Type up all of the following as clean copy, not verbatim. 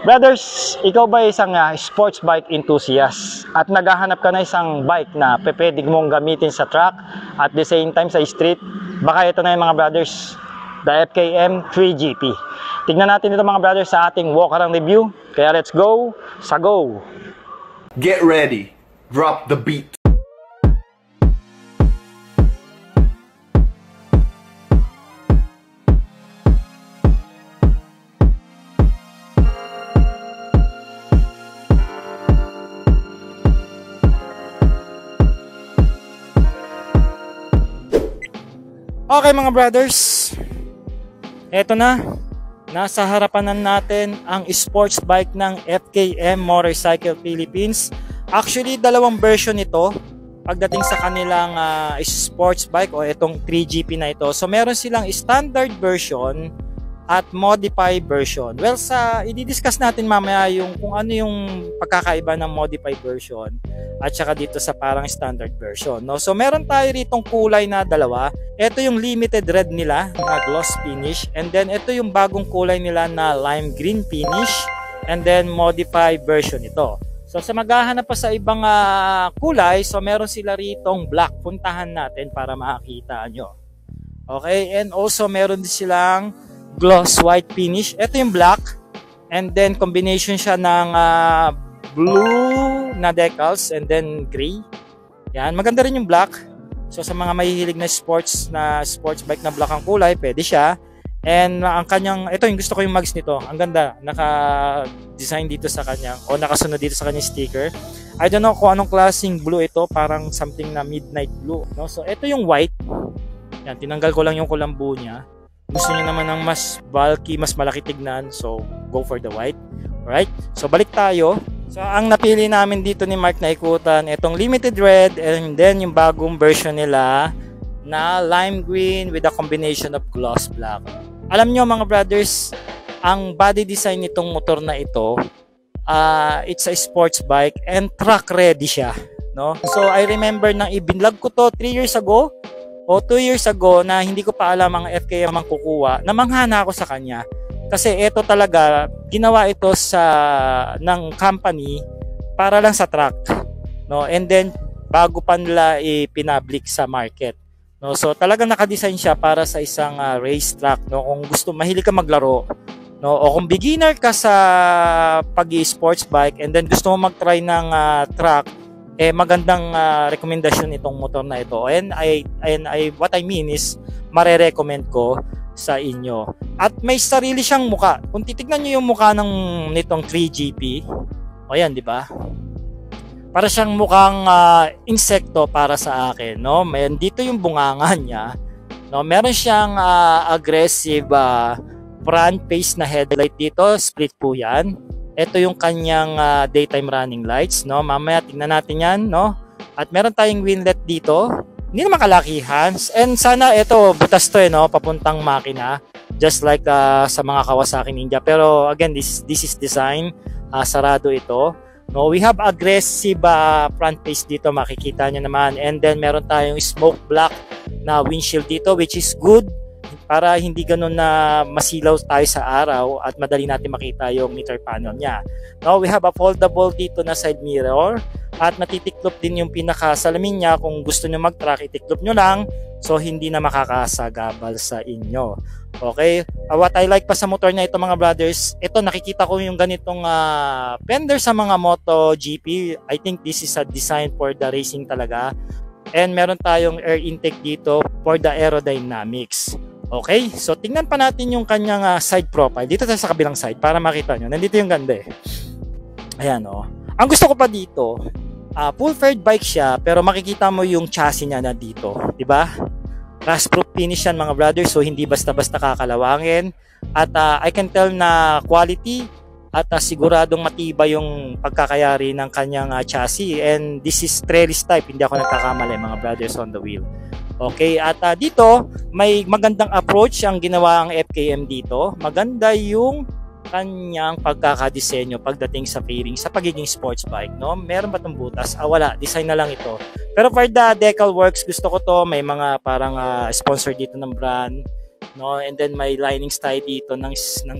Brothers, ikaw ba isang sports bike enthusiast at naghahanap ka na isang bike na pwede mong gamitin sa track at the same time sa street? Baka ito na yung mga brothers, the FKM 3GP. Tignan natin ito mga brothers sa ating walk-around review. Kaya let's go sa go! Get ready, drop the beat. Okay mga brothers, eto na, nasa harapan natin ang sports bike ng FKM Motorcycle Philippines. Actually, dalawang version ito pagdating sa kanilang sports bike o itong 3GP na ito. So meron silang standard version at modified version. Well, i-discuss natin mamaya yung kung ano yung pagkakaiba ng modified version at saka dito sa parang standard version, no? So meron tayo ritong kulay na dalawa. Ito yung limited red nila na gloss finish, and then ito yung bagong kulay nila na lime green finish, and then modified version ito. So sa maghahanap pa sa ibang kulay, so meron sila ritong black. Puntahan natin para makita nyo. Okay, and also meron din silang gloss white finish. Ito yung black, and then combination siya ng blue na decals and then gray. Yan, maganda rin yung black. So sa mga mahihilig na sports bike na black ang kulay, pwede siya. And ang kanyang, ito yung gusto ko yung mags nito. Ang ganda, naka-design dito sa kanyang o nakasunod dito sa kanyang sticker. I don't know kung anong klaseng blue ito, parang something na midnight blue, no? So ito yung white. Yan, tinanggal ko lang yung kulambu niya. Gusto niyo naman ng mas bulky, mas malaki tignan, so go for the white. Alright, so balik tayo. So ang napili namin dito ni Mark na ikutan, itong limited red and then yung bagong version nila na lime green with a combination of gloss black. Alam nyo mga brothers, ang body design nitong motor na ito, it's a sports bike and track ready siya, no? So I remember nang ibinlog ko to 3 years ago o 2 years ago na hindi ko pa alam ang FKM ang kukuha, namanghana ako sa kanya. Kasi ito talaga, ginawa ito ng company para lang sa truck, no? And then bago pa nila i-public sa market, no? So talagang naka-design siya para sa isang race track, no? Kung gusto, mahilig ka maglaro, no? O kung beginner ka sa pag-sports bike and then gusto mo mag-try ng truck, magandang rekomendasyon itong motor na ito. And what I mean is mare-recommend ko sa inyo. At may sarili siyang muka. Kung titignan niyo yung muka nitong 3GP, o yan, di ba? Para siyang mukhang insekto para sa akin, no? May dito yung bunganga niya, no? Meron siyang aggressive front face na headlight dito, split po yan. Ito yung kanyang daytime running lights, no? Mamaya tingnan natin yan, no? At meron tayong winglet dito. Hindi naman kalakihan. And sana ito, butas to no? Papuntang makina. Just like sa mga Kawasaki Ninja. Pero again, this is design. Sarado ito. No, we have aggressive front face dito. Makikita nyo naman. And then meron tayong smoke black na windshield dito, which is good. Para hindi ganun na masilaw tayo sa araw at madali natin makita yung meter panel niya. Now, we have a foldable dito na side mirror at matitiklop din yung pinakasalamin niya. Kung gusto nyo mag-track, itiklop nyo lang so hindi na makakasagabal sa inyo. Okay? What I like pa sa motor na ito mga brothers, ito nakikita ko yung ganitong fender sa mga MotoGP. I think this is a design for the racing talaga. And meron tayong air intake dito for the aerodynamics. Okay, so tingnan pa natin yung kanyang side profile. Dito tayo sa kabilang side para makita nyo. Nandito yung ganda eh. Ayan o. Ang gusto ko pa dito, full-fared bike siya pero makikita mo yung chassis niya na dito. Diba? Rust-proof finish yan mga brothers, so hindi basta-basta kakalawangin. At I can tell na quality at siguradong matibay yung pagkakayari ng kanyang chassis. And this is trellis type, hindi ako nagkakamali mga brothers on the wheel. Okay, at dito may magandang approach ang ginawa ang FKM dito. Maganda yung kanyang pagkakadisenyo pagdating sa fairing sa pagiging sports bike, no? Meron ba tong butas? Wala, design na lang ito. Pero for the decal works, gusto ko to, may mga parang sponsor dito ng brand, no? And then may linings tayo dito ng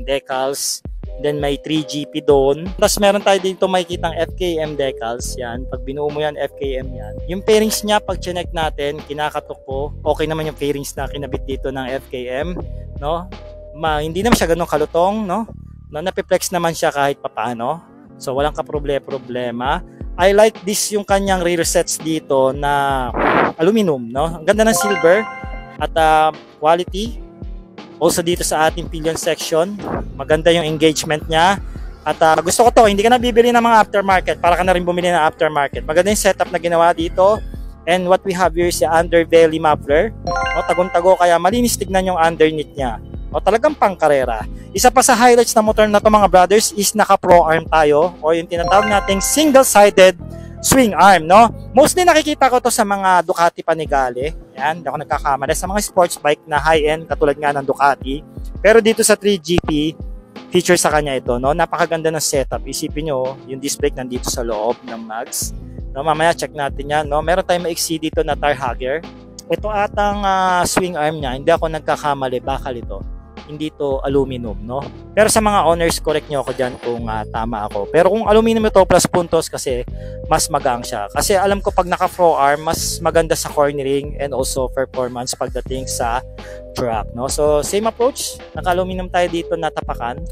decals. Then may 3GP doon. Tapos meron tayo dito makikitang FKM decals. Yan. Pag binuo mo yan, FKM yan. Yung fairings niya, pag chinek natin, kinakatok po. Okay naman yung fairings na kinabit dito ng FKM. No? Hindi naman siya ganun kalutong. No? Napiplex naman siya kahit papaano. So walang problema. I like this yung kanyang rear sets dito na aluminum. No? Ang ganda ng silver at quality. Also dito sa ating pillion section, maganda yung engagement niya. At gusto ko to, hindi ka na bibili ng mga aftermarket, para ka na rin bumili ng aftermarket. Maganda yung setup na ginawa dito. And what we have here is the underbelly muffler. O, tagong-tago, kaya malinis tignan yung underneath niya. O, talagang pangkarera. Isa pa sa highlights ng motor na to mga brothers is naka-pro arm tayo, o yung tinatawag nating single-sided swing arm, no? Mostly nakikita ko to sa mga Ducati Panigale. Yan, hindi ako nagkakamali. Sa mga sports bike na high-end, katulad nga ng Ducati. Pero dito sa 3GP, feature sa kanya ito, no? Napakaganda ng setup. Isipin nyo, yung disc brake nandito sa loob ng mags. No, mamaya check natin yan, no? Meron tayong ma-exceed dito na tire hugger. Ito atang swing arm niya, hindi ako nagkakamali, bakal ito. Hindi to aluminum, no? Pero sa mga owners, correct nyo ako dyan kung tama ako. Pero kung aluminum ito plus puntos kasi mas magang siya. Kasi alam ko pag naka-pro arm, mas maganda sa cornering and also performance pagdating sa track, no? So same approach, naka-aluminum tayo dito na tapakan,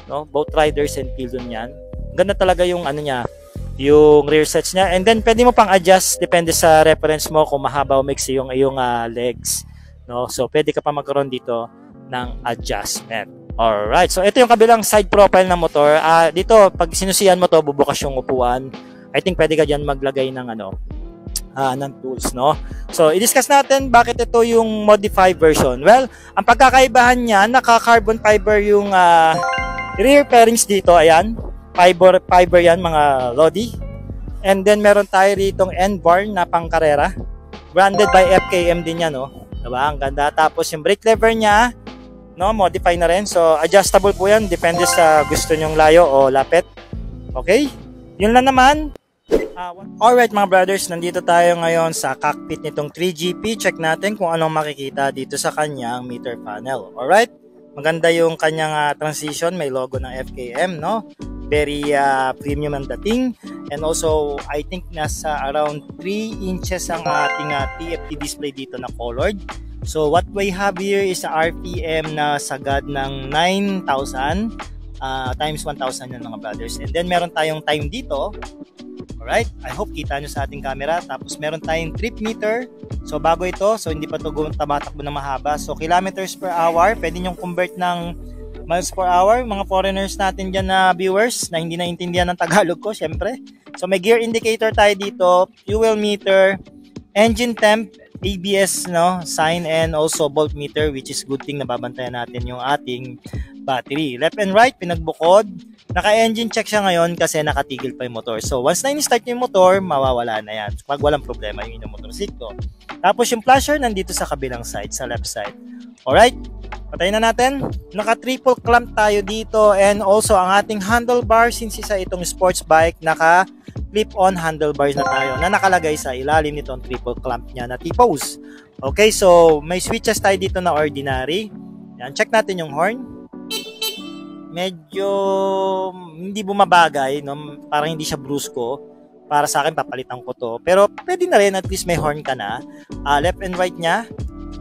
no? Both riders and pillion yan. Ganda talaga yung ano niya, yung rear sets niya. And then pwede mo pang adjust, depende sa reference mo kung mahaba o maiksi yung iyong legs, no? So pwede ka pa magkaroon dito ng adjustment. Alright, so ito yung kabilang side profile ng motor. Dito, pag sinusiyan mo to, bubukas yung upuan. I think pwede ka dyan maglagay ng ng tools, no? So, i-discuss natin bakit ito yung modified version. Well, ang pagkakaibahan niya, naka-carbon fiber yung rear fairings dito. Ayan, fiber yan, mga Lodi. And then, meron tayo ritong end bar na pangkarera. Branded by FKM din yan, no? Diba? Ang ganda. Tapos, yung brake lever niya, no, modify na rin. So, adjustable po yan. Depende sa gusto nyong layo o lapit. Okay? Yun lang naman. Alright mga brothers, nandito tayo ngayon sa cockpit nitong 3GP. Check natin kung anong makikita dito sa kanyang meter panel. Alright? Maganda yung kanyang transition. May logo ng FKM, no? Very premium ang dating. And also, I think nasa around 3 inches ang ating TFT display dito na colored. So what we have here is a RPM na sagad ng 9,000 times 1,000 yan mga brothers. And then meron tayong time dito. Alright, I hope kita nyo sa ating camera. Tapos meron tayong trip meter. So bago ito, so hindi pa ito tumatakbo na mahaba. So kilometers per hour, pwede nyo convert ng miles per hour. Mga foreigners natin dyan na viewers na hindi naintindihan ng Tagalog ko, syempre. So may gear indicator tayo dito, fuel meter, engine temp, ABS, no, sign, and also voltmeter, which is good thing na babantayan natin yung ating battery. Left and right, pinagbukod. Naka-engine check siya ngayon kasi nakatigil pa yung motor. So, once na in-start yung motor, mawawala na yan. Pag walang problema yung inyong motorsiklo. Tapos yung flasher nandito sa kabilang side, sa left side. Alright, patayin na natin. Naka-triple clamp tayo dito, and also ang ating handlebar, since isa itong sports bike, naka-clip-on handlebars na tayo na nakalagay sa ilalim nitong triple clamp niya na T-pose. Okay, so may switches tayo dito na ordinary. Yan, check natin yung horn. Medyo hindi bumabagay, no? Parang hindi siya brusco. Para sa akin, papalitan ko to. Pero pwede na rin, at least may horn ka na. Left and right niya,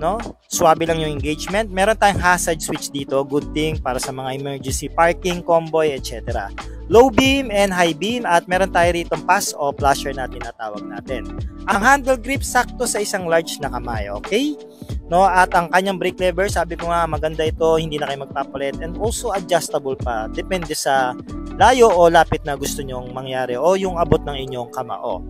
no? Swabe lang yung engagement. Meron tayong hazard switch dito, good thing para sa mga emergency parking, convoy, etc. Low beam and high beam, at meron tayo rito pass o flasher na tinatawag natin. Ang handle grip sakto sa isang large na kamay, okay? No, at ang kanyang brake lever, sabi ko nga maganda ito, hindi na kayo magpapalit, and also adjustable pa, depende sa layo o lapit na gusto nyong mangyari o yung abot ng inyong kamao.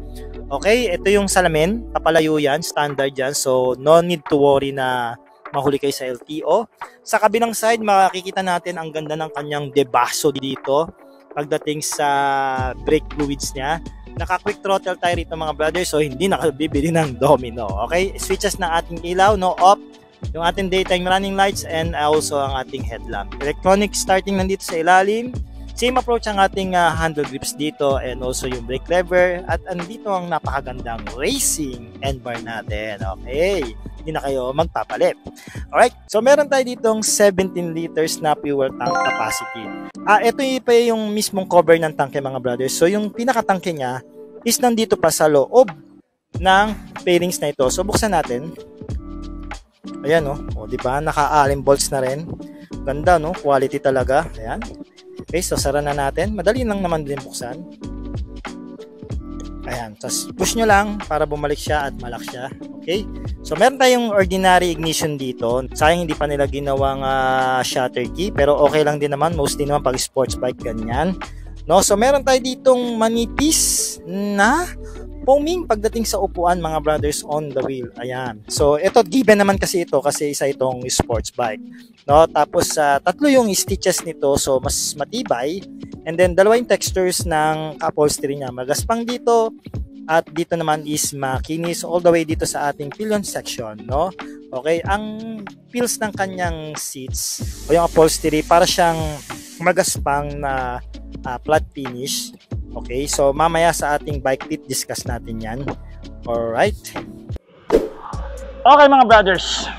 Okay, ito yung salamin, papalayo yan, standard yan, so no need to worry na mahuli kayo sa LTO. Sa kabilang side, makikita natin ang ganda ng kanyang debaso dito pagdating sa brake fluids niya. Naka-quick throttle tayo rito mga brothers, so hindi nakabibili ng domino. Okay, switches ng ating ilaw, no, off, yung ating daytime running lights, and also ang ating headlamp. Electronic starting nandito sa ilalim. Same approach ang ating handle grips dito, and also yung brake lever, at andito ang napakagandang racing end bar natin. Okay, hindi na kayo magpapalit. Alright, so meron tayo ditong 17 liters na fuel tank capacity. Ito pa yung mismong cover ng tanke mga brothers. So yung pinakatangke niya is nandito pa sa loob ng fairings na ito. So buksan natin. Ayan o, di ba? Naka-allen bolts na rin. Ganda no, quality talaga. Ayan. Okay, so sara na natin. Madali lang naman din buksan. Ayan, tapos push nyo lang para bumalik siya at malak siya. Okay, so meron tayong ordinary ignition dito. Sayang hindi pa nila ginawang shutter key, pero okay lang din naman. Mostly naman pag sports bike ganyan. No, so meron tayo ditong manipis na foaming pagdating sa upuan mga brothers on the wheel. Ayan. So ito given naman kasi ito kasi isa itong sports bike. No, tapos tatlo yung stitches nito so mas matibay. And then dalawa yung textures ng upholstery niya. Magaspang dito at dito naman is makinis all the way dito sa ating pillion section, no? Okay, ang feels ng kanyang seats o yung upholstery para siyang magaspang na flat finish. Okay, so mamaya sa ating bike pit discuss natin yan. Alright. Okay mga brothers,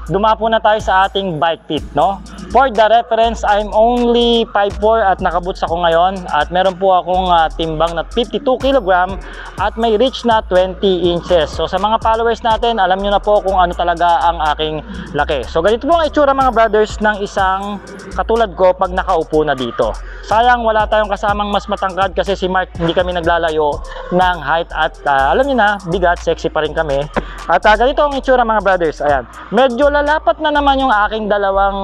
dumapo na tayo sa ating bike pit, no? For the reference, I'm only 5'4" at nakaboots ako ngayon at meron po akong timbang na 52 kg at may reach na 20 inches. So sa mga followers natin, alam nyo na po kung ano talaga ang aking laki. So ganito po ang itsura mga brothers ng isang katulad ko pag nakaupo na dito. Sayang wala tayong kasamang mas matangkad kasi si Mark hindi kami naglalayo ng height at alam nyo na, bigat, sexy pa rin kami. At ganito ang itsura mga brothers. Ayan, medyo lalapat na naman yung aking dalawang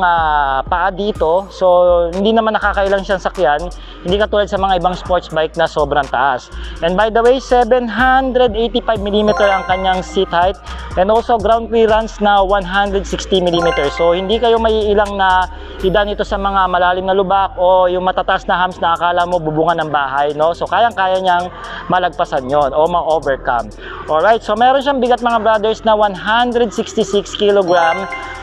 paa dito. So hindi naman nakakailang siyang sakyan. Hindi katulad sa mga ibang sports bike na sobrang taas. And by the way, 785mm ang kanyang seat height. And also ground clearance na 160mm. So hindi kayo maiilang na idaan ito sa mga malalim na lubak o yung matataas na humps na akala mo bubungan ng bahay, no? So kayang-kaya niyang malagpasan yon o ma-overcome. Alright, so meron siyang bigat mga brothers na 166 kg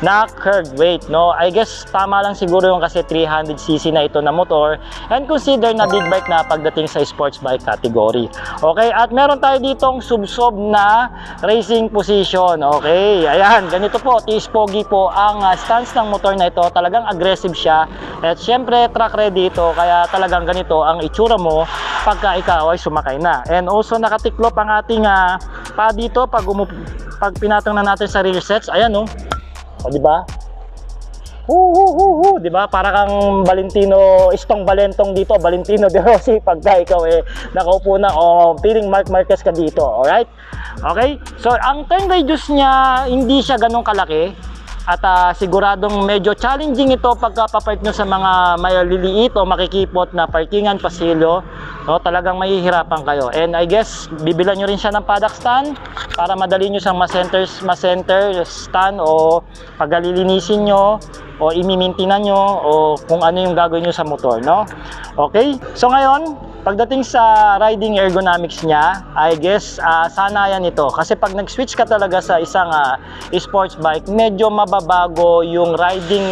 na curved weight, no? I guess tama lang siguro yung kasi 300cc na ito na motor and consider na big bike na pagdating sa sports bike category. Okay, at meron tayo ditong sub-sub na racing position. Okay, ayan, ganito po, tiis-pogi po ang stance ng motor na ito. Talagang aggressive siya at syempre track ready ito kaya talagang ganito ang itsura mo pagka ikaw ay sumakay na. And also nakatiklop ang ating pa dito pag pinatong na natin sa rear sets. Ayan no. O di ba? Di ba? Para kang Valentino, Istong Valentong dito, Valentino De Rossi pagka ikaw nakaupo na o feeling Marc Marquez ka dito. Alright? Okay? So, ang turn radius niya, hindi siya ganun kalaki. At siguradong medyo challenging ito pagka papark nyo sa mga maliliit o makikipot na parkingan, pasilyo. No, talagang mahihirapan kayo. And I guess, bibilan nyo rin siya ng paddock stand para madali nyo siyang ma-center stand o pagalilinisin nyo o imimintinan nyo o kung ano yung gagawin nyo sa motor, no? Okay? So ngayon, pagdating sa riding ergonomics niya, I guess sana yan ito. Kasi pag nag-switch ka talaga sa isang sports bike, medyo mababago yung riding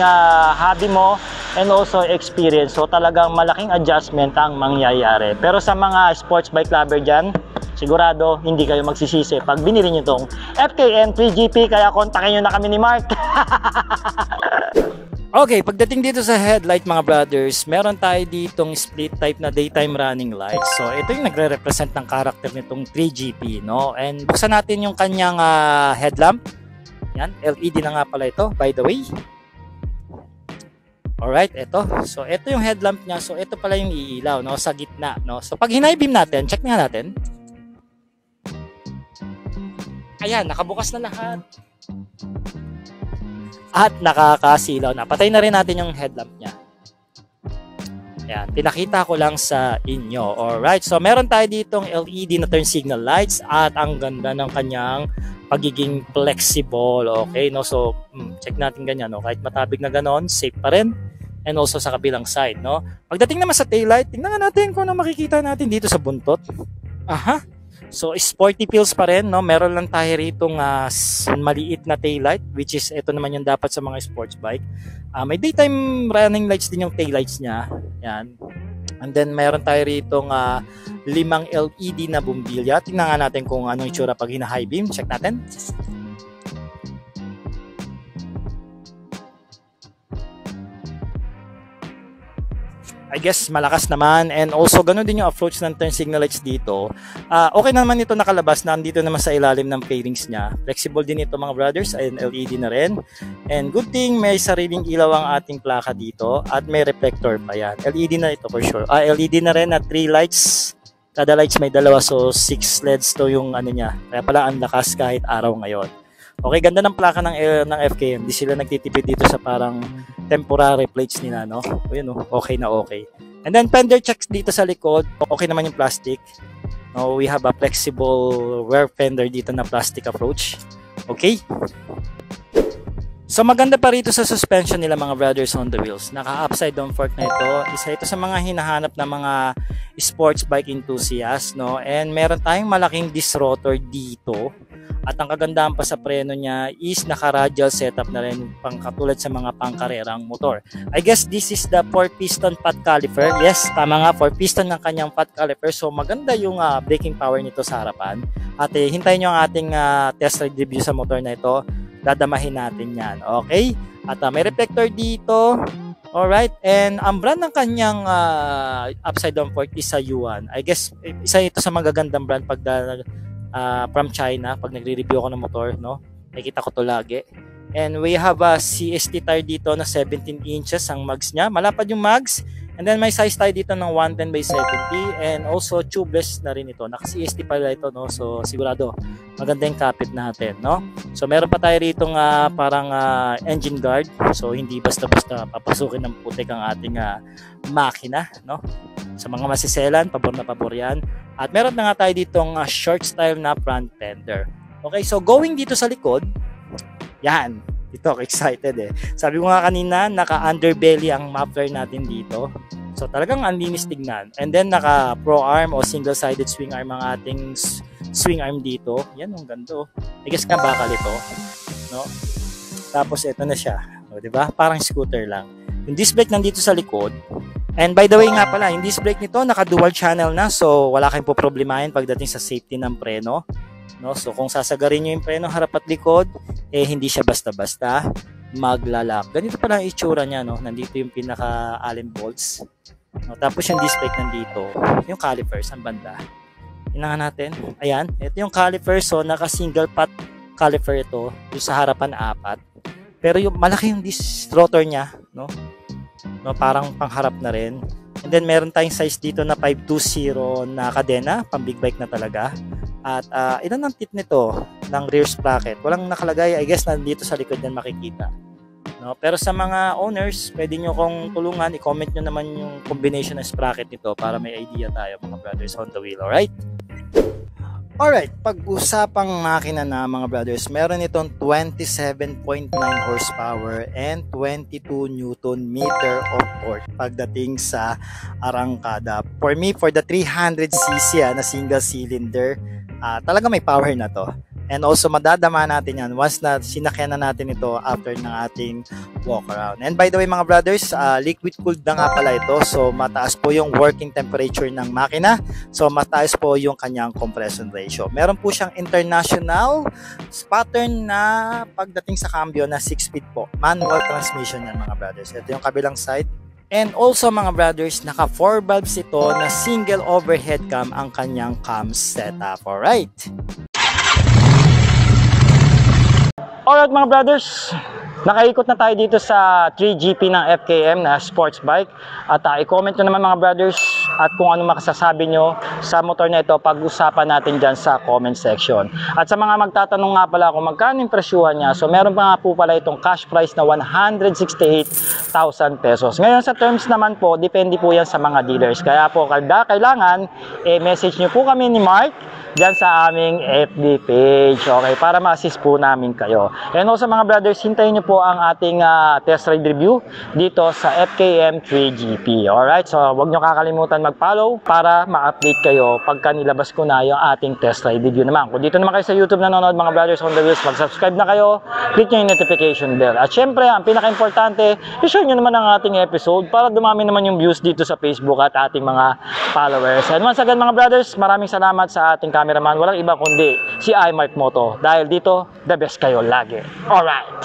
hobby mo and also experience. So talagang malaking adjustment ang mangyayari. Pero sa mga sports bike lover dyan, sigurado hindi kayo magsisisi pag binili nyo itong FKN 3GP. Kaya kontakin nyo na kami ni Mark. Okay, pagdating dito sa headlight mga brothers, meron tayo ditong split type na daytime running lights. So ito yung nagre-represent ng character nitong 3GP, no? And buksan natin yung kanyang headlamp. Yan, LED na nga pala ito, by the way. Alright, ito. So ito yung headlamp niya. So ito pala yung iilaw, no? Sa gitna, no? So pag high beam natin, check nga natin. Ayan, nakabukas na lahat. At nakakasilaw na. Patay na rin natin yung headlamp niya. Ayan, pinakita ko lang sa inyo. Alright, so meron tayo ditong LED na turn signal lights at ang ganda ng kanyang pagiging flexible. Okay, no? So, check natin ganyan, no? Kahit matabig na ganon, safe pa rin. And also sa kabilang side, no? Pagdating naman sa taillight, tingnan nga natin kung ano makikita natin dito sa buntot. Aha. So, sporty feels pa rin, no? Meron lang tayo ritong maliit na taillight, which is ito naman yung dapat sa mga sports bike. May daytime running lights din yung taillights niya. Yan. And then, meron tayo ritong 5 LED na bumbilya. Tingnan nga natin kung anong itsura pag hina-high beam. Check natin. I guess malakas naman, and also ganun din yung approach ng turn signal lights dito. Okay naman ito nakalabas, na andito naman sa ilalim ng fairings niya. Flexible din ito mga brothers, and LED na rin. And good thing may sariling ilaw ang ating plaka dito at may reflector pa yan. LED na ito for sure. LED na rin at 3 lights. Kada lights may dalawa, so 6 LEDs to yung ano niya. Kaya pala ang lakas kahit araw ngayon. Okay, ganda ng plaka ng FKM. Di sila nagtitipid dito sa parang temporary plates nila, no? O yun, okay na okay. And then fender checks dito sa likod. Okay naman yung plastic. No, we have a flexible rear fender dito na plastic approach. Okay? So maganda pa rito sa suspension nila mga brothers on the wheels. Naka-upside down fork na ito. Isa ito sa mga hinahanap ng mga sports bike enthusiast, no? And meron tayong malaking disc rotor dito. At ang kagandahan pa sa preno niya is naka-radial setup na rin, pang katulad sa mga pangkarerang motor. I guess this is the 4-piston pot caliper. Yes, tama nga, 4-piston ng kanyang pot caliper. So maganda yung braking power nito sa harapan. At hintayin nyo ang ating test ride review sa motor na ito. Dadamahin natin yan. Okay? At may reflector dito. Alright, and ang brand ng kanyang upside down fork is sa Yuan. I guess isa ito sa magagandang brand pag from China, pag nagre-review ako ng motor, no? Nakikita ko to lagi. And we have a CST tire dito na 17 inches ang mags niya. Malapad yung mags. And then may size tayo dito ng 110 by 70 and also tubeless na rin ito. Naka-CST pala ito, no? So sigurado maganda yung kapit natin, no? So meron pa tayo rito parang engine guard. So hindi basta-basta papasukin ng putik ang ating makina, no? Sa mga masiselan, pabor na pabor yan. At meron na nga tayo ditong short style na front fender. Okay, so going dito sa likod, yan. Ito ako excited eh. Sabi ko nga kanina, naka-underbelly ang muffler natin dito. So talagang ang linis tignan. And then naka pro arm o single-sided swing arm ang ating swing arm dito. Yan, ang ganda. I guess nga bakal ito. No? Tapos ito na siya. O, diba? Parang scooter lang. Yung disc brake nandito sa likod. And by the way nga pala, yung disc brake nito naka-dual channel na. So wala kayong poproblemahin pagdating sa safety ng preno. No? So kung sasagarin nyo yung preno harap at likod, hindi siya basta-basta maglalak. Ganito pala ang itsura niya, no? Nandito yung pinaka-allen bolts. No? Tapos yung disc brake nandito. Yung calipers, ang banda. Inangan natin. Ayan, ito yung calipers. So naka-single pot caliper ito. Yung sa harapan 4. Pero yung malaki yung disc rotor niya, no? No, parang pangharap na rin. And then meron tayong size dito na 520 na kadena, pang big bike na talaga. At ilan ang tip nito ng rear sprocket? Walang nakalagay, I guess nandito sa likod yan makikita. No? Pero sa mga owners, pwede nyo kong tulungan, i-comment nyo naman yung combination ng sprocket nito para may idea tayo mga brothers on the wheel, alright? Alright, pag-usapang makina na mga brothers, meron itong 27.9 horsepower and 22 Newton meter of torque pagdating sa arangkada. For me, for the 300cc na single cylinder, talaga may power na to. And also madadama natin yan once na sinakyan na natin ito after ng ating walk around. And by the way mga brothers, liquid cooled na nga pala ito. So mataas po yung working temperature ng makina. So mataas po yung kanyang compression ratio. Meron po siyang international pattern na pagdating sa cambio na 6-speed po. Manual transmission yan mga brothers. Ito yung kabilang side. And also mga brothers, naka 4 valves ito na single overhead cam ang kanyang cam setup. Alright. Alright mga brothers, nakaikot na tayo dito sa 3GP ng FKM na sports bike. At i-comment nyo naman mga brothers at kung ano makasasabi nyo sa motor na ito, pag-usapan natin dyan sa comment section. At sa mga magtatanong nga pala kung magkano yung presyuhan niya, so meron pa nga po pala itong cash price na 168,000 pesos. Ngayon sa terms naman po, depende po yan sa mga dealers. Kaya po kailangan, message nyo po kami ni Mark dyan sa aming FB page, okay, para ma-assist po namin kayo. And also mga brothers, hintayin nyo po ang ating test ride review dito sa FKM 3GP. Alright, so huwag nyo kakalimutan mag-follow para ma-update kayo pagka nilabas ko na yung ating test ride video naman. Kung dito naman kayo sa YouTube nanonood mga brothers on the wheels, mag-subscribe na kayo, click nyo yung notification bell. At syempre, ang pinaka-importante, i-share nyo naman ang ating episode para dumami naman yung views dito sa Facebook at ating mga followers. And once again mga brothers, maraming salamat sa ating cameraman. Walang iba kundi si iMark Moto. Dahil dito, the best kayo lagi. Alright!